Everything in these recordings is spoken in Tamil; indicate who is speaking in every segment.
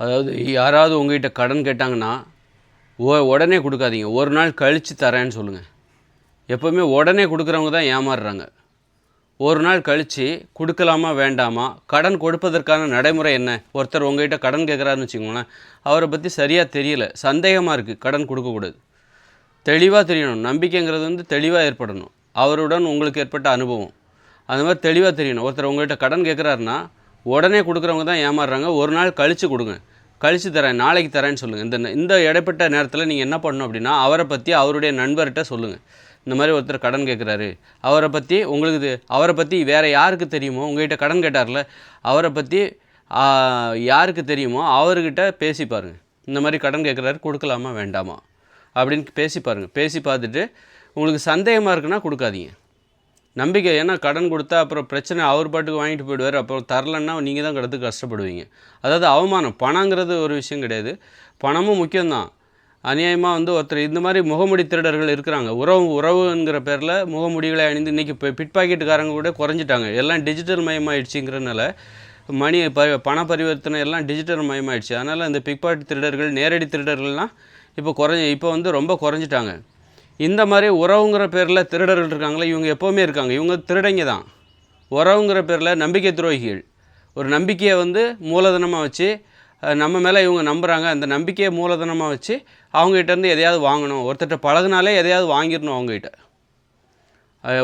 Speaker 1: அதாவது யாராவது உங்ககிட்ட கடன் கேட்டாங்கன்னா உடனே கொடுக்காதீங்க. ஒரு நாள் கழித்து தரேன்னு சொல்லுங்கள். எப்போவுமே உடனே கொடுக்குறவங்க தான் ஏமாறுறாங்க. ஒரு நாள் கழித்து கொடுக்கலாமா வேண்டாமா, கடன் கொடுப்பதற்கான நடைமுறை என்ன? ஒருத்தர் உங்ககிட்ட கடன் கேட்குறாருன்னு வச்சுக்கோங்களேன், அவரை பற்றி சரியாக தெரியல, சந்தேகமாக இருக்குது, கடன் கொடுக்கக்கூடாது. தெளிவாக தெரியணும். நம்பிக்கைங்கிறது வந்து தெளிவாக ஏற்படணும். அவருடன் உங்களுக்கு ஏற்பட்ட அனுபவம் அந்த மாதிரி தெளிவாக தெரியணும். ஒருத்தர் உங்கள்கிட்ட கடன் கேட்குறாருன்னா உடனே கொடுக்குறவங்க தான் ஏமாறுறாங்க. ஒரு நாள் கழித்து கொடுங்க, கழித்து தரேன், நாளைக்கு தரேன்னு சொல்லுங்கள். இந்த இடைப்பட்ட நேரத்தில் நீங்கள் என்ன பண்ணணும் அப்படின்னா, அவரை பற்றி அவருடைய நண்பர்கிட்ட சொல்லுங்கள். இந்த மாதிரி ஒருத்தர் கடன் கேட்குறாரு, அவரை பற்றி வேறு யாருக்கு தெரியுமோ, உங்கள்கிட்ட கடன் கேட்டார்ல, அவரை பற்றி யாருக்கு தெரியுமோ அவர்கிட்ட பேசி பாருங்கள். இந்த மாதிரி கடன் கேட்குறாரு, கொடுக்கலாமா வேண்டாமா அப்படின்னு பேசி பாருங்கள். பேசி பார்த்துட்டு உங்களுக்கு சந்தேகமாக இருக்குன்னா கொடுக்காதீங்க. நம்பிக்கை, ஏன்னா கடன் கொடுத்தா அப்புறம் பிரச்சனை, அவர் பாட்டுக்கு வாங்கிட்டு போயிடுவார், அப்புறம் தரலன்னா நீங்கள் தான் கடத்துக்கு கஷ்டப்படுவீங்க. அதாவது அவமானம். பணங்கிறது ஒரு விஷயம் கிடையாது, பணமும் முக்கியம்தான். அநியாயமாக வந்து ஒருத்தர் இந்த மாதிரி முகமுடி திருடர்கள் இருக்கிறாங்க. உறவுங்கிற பேரில் முகமுடிகளை அணிந்து இன்றைக்கி இப்போ பிட்பாக்கெட்டுக்காரங்க கூட குறைஞ்சிட்டாங்க. எல்லாம் டிஜிட்டல் மயமாகிடுச்சிங்கிறனால பண பரிவர்த்தனை எல்லாம் டிஜிட்டல் மயமாகிடுச்சு. அதனால் இந்த பிட்பாக்கெட் திருடர்கள், நேரடி திருடர்கள்லாம் இப்போ வந்து ரொம்ப குறைஞ்சிட்டாங்க. இந்த மாதிரி உறவுங்கிற பேரில் திருடர்கள் இருக்காங்களே, இவங்க எப்போவுமே இருக்காங்க. இவங்க திருடங்க தான். உறவுங்கிற பேரில் நம்பிக்கை துரோகிகள். ஒரு நம்பிக்கையை வந்து மூலதனமாக வச்சு நம்ம மேலே இவங்க நம்புகிறாங்க. அந்த நம்பிக்கையை மூலதனமாக வச்சு அவங்ககிட்டேருந்து எதையாவது வாங்கணும். ஒருத்தர்கிட்ட பழகுனாலே எதையாவது வாங்கிடணும். அவங்ககிட்ட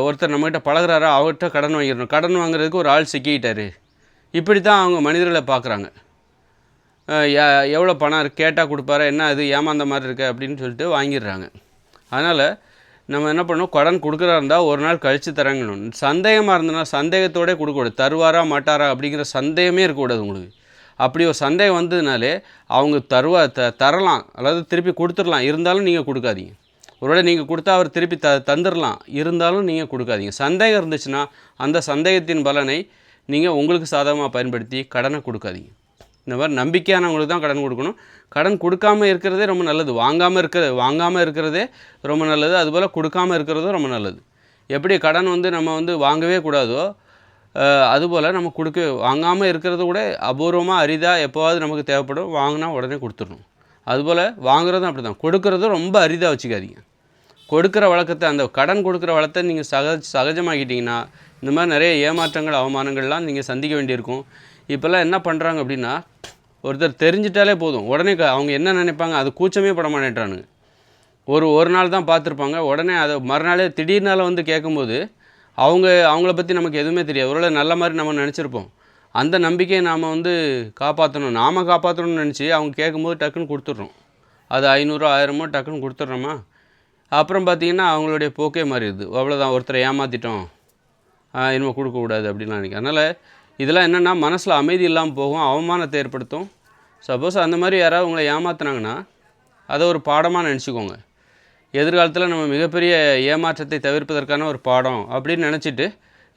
Speaker 1: ஒருத்தர் நம்மகிட்ட பழகுறாரா, அவர்கிட்ட கடன் வாங்கிடணும். கடன் வாங்குறதுக்கு ஒரு ஆள் சிக்கிட்டார். இப்படி தான் அவங்க மனிதர்களை பார்க்குறாங்க. எவ்வளோ பணம் கேட்டால் கொடுப்பாரா, என்ன அது ஏமாந்த மாதிரி இருக்குது அப்படின்னு சொல்லிட்டு வாங்கிடுறாங்க. அதனால் நம்ம என்ன பண்ணணும், கடன் கொடுக்குறா இருந்தால் ஒரு நாள் கழித்து தரங்கணும். சந்தேகமாக இருந்ததுன்னா சந்தேகத்தோடே கொடுக்கக்கூடாது. தருவாரா மாட்டாரா அப்படிங்கிற சந்தேகமே இருக்கக்கூடாது உங்களுக்கு. அப்படி ஒரு சந்தேகம் வந்ததுனாலே அவங்க தரலாம், அதாவது திருப்பி கொடுத்துடலாம், இருந்தாலும் நீங்கள் கொடுக்காதீங்க. ஒருவேளை நீங்கள் கொடுத்தா அவர் திருப்பி தந்துடலாம், இருந்தாலும் நீங்கள் கொடுக்காதீங்க. சந்தேகம் இருந்துச்சுன்னா அந்த சந்தேகத்தின் பலனை நீங்கள் உங்களுக்கு சாதகமாக பயன்படுத்தி கடனை கொடுக்காதீங்க. இந்த மாதிரி நம்பிக்கையானவங்களுக்கு தான் கடன் கொடுக்கணும். கடன் கொடுக்காமல் இருக்கிறதே ரொம்ப நல்லது. வாங்காமல் இருக்கிறதே ரொம்ப நல்லது. அதுபோல் கொடுக்காமல் இருக்கிறதும் ரொம்ப நல்லது. எப்படி கடன் வந்து நம்ம வந்து வாங்கவே கூடாதோ, அதுபோல் நம்ம வாங்காமல் இருக்கிறது கூட அபூர்வமாக அரிதாக எப்போவாவது நமக்கு தேவைப்படும். வாங்கினா உடனே கொடுத்துடணும். அதுபோல் வாங்குறதும் அப்படி தான். கொடுக்குறதும் ரொம்ப அரிதாக வச்சுக்காதீங்க. கொடுக்குற வழக்கத்தை, அந்த கடன் கொடுக்குற வழக்கத்தை நீங்கள் சகஜமாக்கிட்டிங்கன்னா இந்த மாதிரி நிறைய ஏமாற்றங்கள், அவமானங்கள்லாம் நீங்கள் சந்திக்க வேண்டியிருக்கும். இப்போல்லாம் என்ன பண்ணுறாங்க அப்படின்னா, ஒருத்தர் தெரிஞ்சிட்டாலே போதும், உடனே அவங்க என்ன நினைப்பாங்க அது கூச்சமே பட மாட்டேன்றானுங்க. ஒரு நாள் தான் பார்த்துருப்பாங்க, உடனே அதை மறுநாளே திடீர்னால வந்து கேட்கும்போது அவங்கள பற்றி நமக்கு எதுவுமே தெரியாது. ஒருவேளை நல்ல மாதிரி நம்ம நினச்சிருப்போம். அந்த நம்பிக்கையை நாம் வந்து காப்பாற்றணும்னு நினச்சி அவங்க கேட்கும்போது டக்குன்னு கொடுத்துட்றோம். அது 500 1000 டக்குன்னு கொடுத்துட்றோமா, அப்புறம் பார்த்திங்கன்னா அவங்களுடைய போக்கே மாறிடுது. அவ்வளோதான், ஒருத்தரை ஏமாற்றிட்டோம், இனிமேல் கொடுக்கக்கூடாது அப்படின்லாம் நினைக்கிறேன். அதனால் இதெல்லாம் என்னென்னா மனசில் அமைதி இல்லாமல் போகும், அவமானத்தை ஏற்படுத்தும். சப்போஸ் அந்த மாதிரி யாராவது உங்களை ஏமாற்றினாங்கன்னா அதை ஒரு பாடமாக நினச்சிக்கோங்க. எதிர்காலத்தில் நம்ம மிகப்பெரிய ஏமாற்றத்தை தவிர்ப்பதற்கான ஒரு பாடம் அப்படின்னு நினச்சிட்டு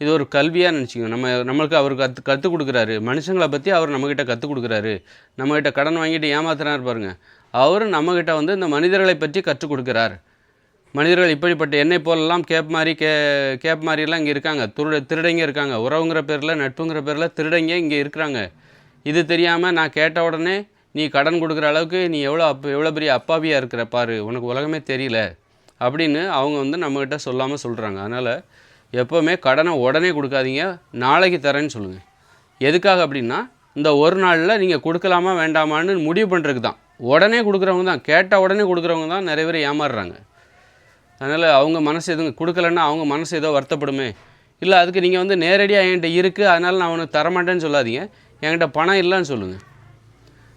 Speaker 1: இது ஒரு கல்வியாக நினச்சிக்கோங்க. நம்மளுக்கு அவர் கற்றுக் கொடுக்குறாரு, மனுஷங்களை பற்றி அவர் நம்மக்கிட்ட கற்றுக் கொடுக்குறாரு. நம்மக்கிட்ட கடன் வாங்கிட்டு ஏமாத்துறாரு பாருங்கள், அவர் நம்மக்கிட்ட வந்து இந்த மனிதர்களை பற்றி கற்றுக் கொடுக்குறார். மனிதர்கள் இப்படிப்பட்ட என்னை போலெல்லாம் கேப் மாதிரிலாம் இங்கே இருக்காங்க. திருடங்க இருக்காங்க. உறவுங்கிற பேரில், நட்புங்கிற பேரில் திருடங்க இங்கே இருக்கிறாங்க. இது தெரியாமல் நான் கேட்ட உடனே நீ கடன் கொடுக்குற அளவுக்கு நீ எவ்வளோ பெரிய அப்பாவியாக இருக்கிற பாரு, உனக்கு உலகமே தெரியல அப்படின்னு அவங்க வந்து நம்மக்கிட்ட சொல்லாமல் சொல்கிறாங்க. அதனால் எப்போவுமே கடனை உடனே கொடுக்காதீங்க, நாளைக்கு தரேன்னு சொல்லுங்கள். எதுக்காக அப்படின்னா, இந்த ஒரு நாளில் நீங்கள் கொடுக்கலாமா வேண்டாமான்னு முடிவு பண்ணுறதுக்கு தான். உடனே கொடுக்குறவங்க தான், கேட்டால் உடனே கொடுக்குறவங்க தான் நிறைய பேர் ஏமாறுறாங்க. அதனால் அவங்க மனசு எதுவும் கொடுக்கலன்னா அவங்க மனசு ஏதோ வருத்தப்படுமே. இல்லை, அதுக்கு நீங்கள் வந்து நேரடியாக என்கிட்ட இருக்குது அதனால் நான் அவனுக்கு தரமாட்டேன்னு சொல்லாதீங்க. என்கிட்ட பணம் இல்லைன்னு சொல்லுங்கள்.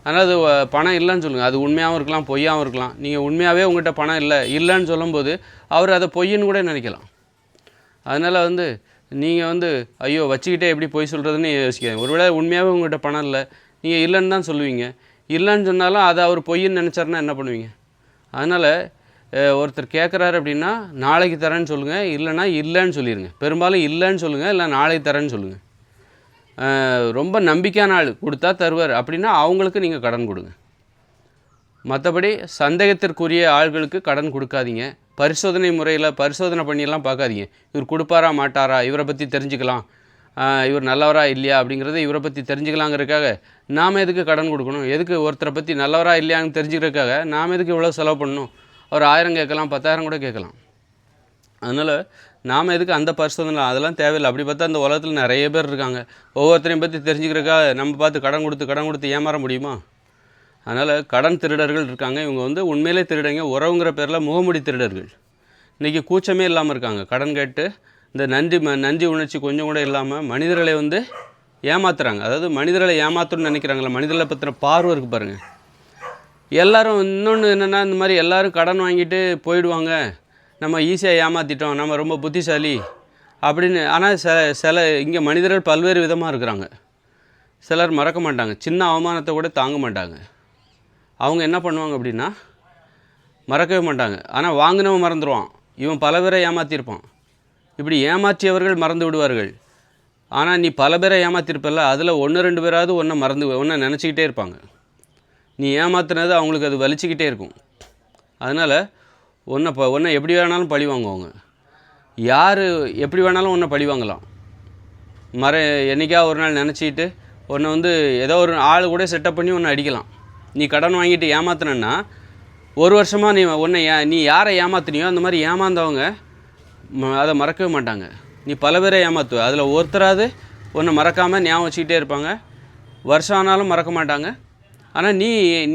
Speaker 1: அதனால் அது பணம் இல்லைன்னு சொல்லுங்கள். அது உண்மையாகவும் இருக்கலாம், பொய்யாகவும் இருக்கலாம். நீங்கள் உண்மையாகவே உங்கள்கிட்ட பணம் இல்லைன்னு சொல்லும்போது அவர் அதை பொய்ன்னு கூட நினைக்கலாம். அதனால் வந்து நீங்கள் வந்து ஐயோ வச்சுக்கிட்டே எப்படி பொய் சொல்கிறதுன்னு யோசிக்காதீங்க. ஒருவேளை உண்மையாகவே உங்கள்கிட்ட பணம் இல்லை, நீங்கள் இல்லைன்னு தான் சொல்லுவீங்க. இல்லைன்னு சொன்னாலும் அதை அவர் பொய்ன்னு நினச்சாருன்னா என்ன பண்ணுவீங்க? அதனால் ஒருத்தர் கேட்குறாரு அப்படின்னா நாளைக்கு தரேன்னு சொல்லுங்கள், இல்லைன்னா இல்லைன்னு சொல்லிடுங்க. பெரும்பாலும் இல்லைன்னு சொல்லுங்கள், இல்லை நாளைக்கு தரேன்னு சொல்லுங்கள். ரொம்ப நம்பிக்கையான ஆள் கொடுத்தா தருவார் அப்படின்னா அவங்களுக்கு நீங்கள் கடன் கொடுங்க. மற்றபடி சந்தேகத்திற்குரிய ஆள்களுக்கு கடன் கொடுக்காதீங்க. பரிசோதனை பண்ணியெல்லாம் பார்க்காதீங்க. இவர் கொடுப்பாரா மாட்டாரா, இவரை பற்றி தெரிஞ்சுக்கலாம் இவர் நல்லவரா இல்லையா அப்படிங்கிறத இவரை பற்றி தெரிஞ்சுக்கலாங்கிறதுக்காக நாம் எதுக்கு கடன் கொடுக்கணும்? எதுக்கு ஒருத்தரை பற்றி நல்லவரா இல்லையான்னு தெரிஞ்சுக்கிறதுக்காக நாம் எதுக்கு இவ்வளோ செலவு பண்ணணும்? ஒரு 1000 கேட்கலாம், 10,000 கூட கேட்கலாம். அதனால் நாம் எதுக்கு அந்த பரிசோதனை? அதெல்லாம் தேவையில்லை. அப்படி பார்த்தா அந்த உலகத்தில் நிறைய பேர் இருக்காங்க. ஒவ்வொருத்தரையும் பற்றி தெரிஞ்சுக்கிறதுக்காக நம்ம பார்த்து கடன் கொடுத்து ஏமாற முடியுமா? அதனால் கடன் திருடர்கள் இருக்காங்க. இவங்க உண்மையிலே திருடங்க, உறவுங்கிற பேரில் முகமூடி திருடர்கள். இன்றைக்கி கூச்சமே இல்லாமல் இருக்காங்க. கடன் கேட்டு இந்த நன்றி உணர்ச்சி கொஞ்சம் கூட இல்லாமல் மனிதர்களை ஏமாத்துறாங்க. அதாவது மனிதர்களை ஏமாற்றணும்னு நினைக்கிறாங்களா? மனிதர்களை பற்றின பார்வை இருக்குது பாருங்கள். எல்லோரும் இன்னொன்று என்னென்னா, இந்த மாதிரி எல்லோரும் கடன் வாங்கிட்டு போயிடுவாங்க, நம்ம ஈஸியாக ஏமாற்றிட்டோம், நம்ம ரொம்ப புத்திசாலி அப்படின்னு. ஆனால் சில இங்கே மனிதர்கள் பல்வேறு விதமாக இருக்கிறாங்க. சிலர் மறக்க மாட்டாங்க, சின்ன அவமானத்தை கூட தாங்க மாட்டாங்க. அவங்க என்ன பண்ணுவாங்க அப்படின்னா, மறக்கவே மாட்டாங்க. ஆனால் வாங்கினவன் மறந்துடுவான், இவன் பல பேரை ஏமாற்றிருப்பான். இப்படி ஏமாற்றியவர்கள் மறந்து விடுவார்கள். ஆனால் நீ பல பேரை ஏமாற்றிருப்பல்ல, அதில் 1-2 பேராவது ஒன்றை நினச்சிக்கிட்டே இருப்பாங்க. நீ ஏமாத்துனது அவங்களுக்கு அது வலிச்சுக்கிட்டே இருக்கும். அதனால் ஒன்றை எப்படி வேணாலும் பழி வாங்குவாங்க. யார் எப்படி வேணாலும் ஒன்றை பழி வாங்கலாம். என்றைக்கா ஒரு நாள் நினச்சிக்கிட்டு ஒன்றை ஏதோ ஒரு ஆள் கூட செட்டப் பண்ணி ஒன்று அடிக்கலாம். நீ கடன் வாங்கிட்டு ஏமாத்தினன்னா 1 வருஷமாக நீ யாரை ஏமாத்தினியோ அந்த மாதிரி ஏமாந்தவங்க அதை மறக்கவே மாட்டாங்க. நீ பல பேரை ஏமாத்துவ, அதில் ஒருத்தராது ஒன்றை மறக்காமல் ஞாபகம் வச்சுக்கிட்டே இருப்பாங்க. வருஷம் ஆனாலும் மறக்க மாட்டாங்க. ஆனால்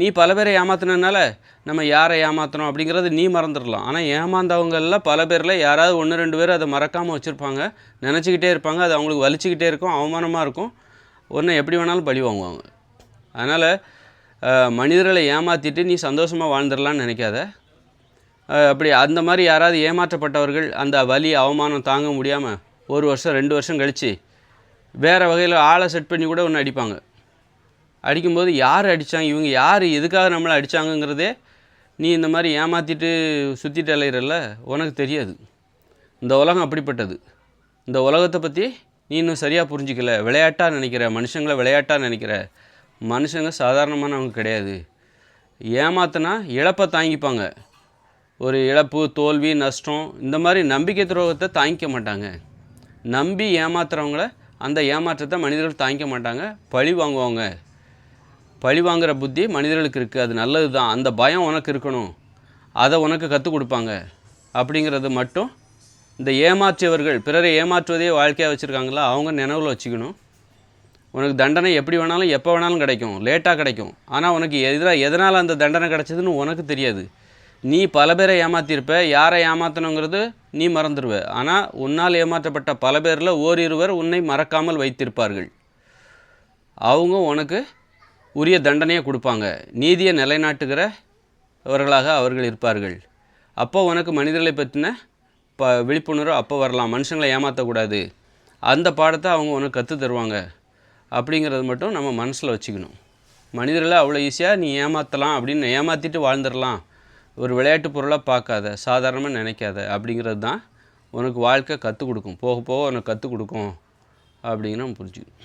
Speaker 1: நீ பல பேரை ஏமாத்தினால நம்ம யாரை ஏமாற்றணும் அப்படிங்கிறது நீ மறந்துடலாம். ஆனால் ஏமாந்தவங்களில் பல பேரில் யாராவது 1-2 பேர் அதை மறக்காமல் வச்சுருப்பாங்க, நினச்சிக்கிட்டே இருப்பாங்க. அது அவங்களுக்கு வலிச்சுக்கிட்டே இருக்கும், அவமானமாக இருக்கும். ஒன்றை எப்படி வேணாலும் பழி வாங்குவாங்க. அதனால் மனிதர்களை ஏமாற்றிட்டு நீ சந்தோஷமாக வாழ்ந்துடலான்னு நினைக்காத. அப்படி அந்த மாதிரி யாராவது ஏமாற்றப்பட்டவர்கள் அந்த வலி அவமானம் தாங்க முடியாமல் 1 வருஷம் 2 வருஷம் கழித்து வேறு வகையில் ஆளை செட் பண்ணி கூட ஒன்று அடிப்பாங்க. அடிக்கும்போது யார் அடித்தாங்க, இவங்க யார், எதுக்காக நம்மளை அடித்தாங்கங்கிறதே நீ இந்த மாதிரி ஏமாற்றிட்டு சுற்றிட்டு அலையிறல்ல, உனக்கு தெரியாது. இந்த உலகம் அப்படிப்பட்டது. இந்த உலகத்தை பற்றி நீ இன்னும் சரியாக புரிஞ்சிக்கல. விளையாட்டாக நினைக்கிற, மனுஷங்களை விளையாட்டாக நினைக்கிற. மனுஷங்க சாதாரணமானவங்க கிடையாது. ஏமாத்தினா இழப்பை தாங்கிப்பாங்க. ஒரு இழப்பு, தோல்வி, நஷ்டம், இந்த மாதிரி நம்பிக்கை துரோகத்தை தாங்கிக்க மாட்டாங்க. நம்பி ஏமாத்துறவங்கள அந்த ஏமாற்றத்தை மனிதர்கள் தாங்கிக்க மாட்டாங்க, பழி வாங்குவாங்க. பழி வாங்குகிற புத்தி மனிதர்களுக்கு இருக்குது, அது நல்லது தான். அந்த பயம் உனக்கு இருக்கணும், அதை உனக்கு கற்றுக் கொடுப்பாங்க. அப்படிங்கிறது மட்டும் இந்த ஏமாற்றியவர்கள், பிறரை ஏமாற்றுவதே வாழ்க்கையாக வச்சுருக்காங்களா, அவங்க நினைவில் வச்சுக்கணும். உனக்கு தண்டனை எப்படி வேணாலும் எப்போ வேணாலும் கிடைக்கும், லேட்டாக கிடைக்கும். ஆனால் உனக்கு எதனால் அந்த தண்டனை கிடைச்சதுன்னு உனக்கு தெரியாது. நீ பல பேரை ஏமாற்றிருப்ப, யாரை ஏமாற்றணுங்கிறது நீ மறந்துடுவ. ஆனால் உன்னால் ஏமாற்றப்பட்ட பல பேரில் ஓரிருவர் உன்னை மறக்காமல் வைத்திருப்பார்கள். அவங்க உனக்கு உரிய தண்டனையை கொடுப்பாங்க, நீதியை நிலைநாட்டுகிறவர்களாக அவர்கள் இருப்பார்கள். அப்போ உனக்கு மனிதர்களை பற்றின விழிப்புணர்வு அப்போ வரலாம். மனுஷங்களை ஏமாற்றக்கூடாது, அந்த பாடத்தை அவங்க உனக்கு கற்று தருவாங்க. அப்படிங்கிறது மட்டும் நம்ம மனசில் வச்சுக்கணும். மனிதர்களை அவ்வளோ ஈஸியாக நீ ஏமாற்றலாம் அப்படின்னு ஏமாற்றிட்டு வாழ்ந்துடலாம், ஒரு விளையாட்டு பொருளாக பார்க்காத, சாதாரணமாக நினைக்காத. அப்படிங்கிறது தான் உனக்கு வாழ்க்கை கற்றுக் கொடுக்கும், போக போக உனக்கு கற்றுக் கொடுக்கும் அப்படின்னு நம்ம புரிஞ்சுக்கணும்.